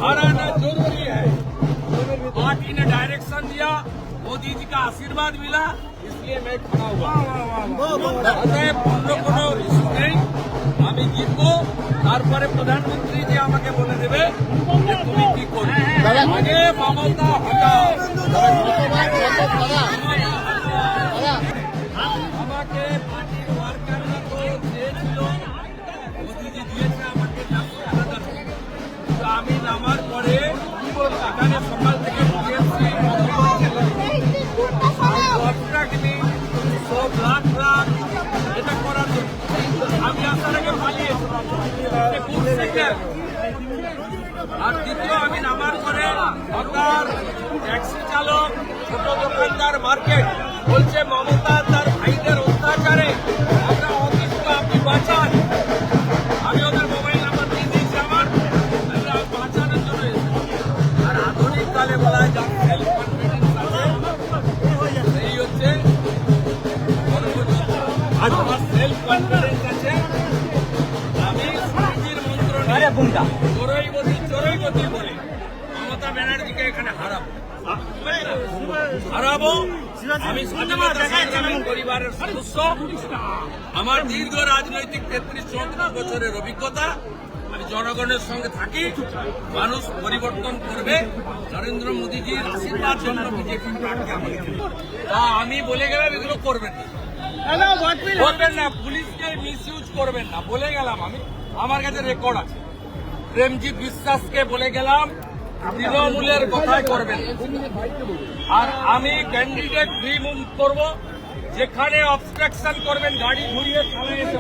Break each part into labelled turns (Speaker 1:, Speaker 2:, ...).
Speaker 1: हराना जरूरी है। पार्टी ने डायरेक्शन दिया, मोदी जी का आशीर्वाद मिला, इसलिए मैं खड़ा हुआ। অতএব অন্য কোনো ইস্যু নেই, আমি জিতবো, তারপরে প্রধানমন্ত্রী যে আমাকে বলে দেবে যে তুমি কি করবে। আগে মমতা হটাও, আমাকে পার্টির ওয়ার্কাররা তো চেয়েছিল, মোদিজি দিয়েছে আমাকে 4,000 টাকা। তো আমি নামার পরে এখানে সকাল থেকে সব লাখ লাখ এটা করার জন্য আমি আসার আগে পালিয়েছিলাম। আর দ্বিতীয় আমি নামার পরে সরকার, ট্যাক্সি চালক, ছোট দোকানদার, মার্কেট বলছে মমতা তার ভাইদের অত্যাচারে আমরা অতিষ্ঠ, আপনি বাঁচান। আমি ওদের মোবাইল নাম্বার দিয়ে দিয়েছি, আমার বাঁচানোর জন্য এসেছি। আর আধুনিক কালে বলা হয় যার সেলফ কনফিডেন্স আছে এই হচ্ছে আমার সেলফ কনফিডেন্স আছে। আমি শান্তির মন্ত্র চোরই গতি বলে মমতা ব্যানার্জিকে এখানে হারাবো। আমি স্বাধীনতা সংগ্রামী পরিবারের সদস্য, আমার দীর্ঘ রাজনৈতিক 33-34 বছরের অভিজ্ঞতা। আমি জনগণের সঙ্গে থাকি, মানুষ পরিবর্তন করবে। নরেন্দ্র মোদীজির আশীর্বাদ জন্য বিজেপি প্রার্থী আমাকে দেবে। তা আমি বলে গেলাম এগুলো করবেন না, করবেন না, পুলিশকে মিসইউজ করবেন না, বলে গেলাম। আমি আমার কাছে রেকর্ড আছে। প্রেমজিৎ বিশ্বাসকে বলে গেলাম তৃণমূলের কথাই করবেন। আর আমি ক্যান্ডিডেট ফ্রি মুভ করবো, যেখানে অবস্ট্রাকশন করবেন গাড়ি ঘুরিয়ে থানায় এসে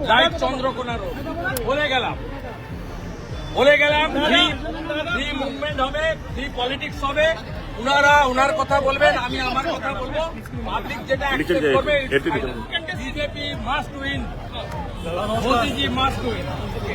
Speaker 1: লাইট চন্দ্রকোনা রোড। বলে গেলাম ফ্রি মুভমেন্ট হবে, ফ্রি পলিটিক্স হবে। উনার কথা বলবেন, আমি আমার কথা বলবো। পাবলিক যেটা অ্যাকসেপ্ট করবে, বিজেপি মাস্ট উইন, মোদিজি মাস্ট উইন।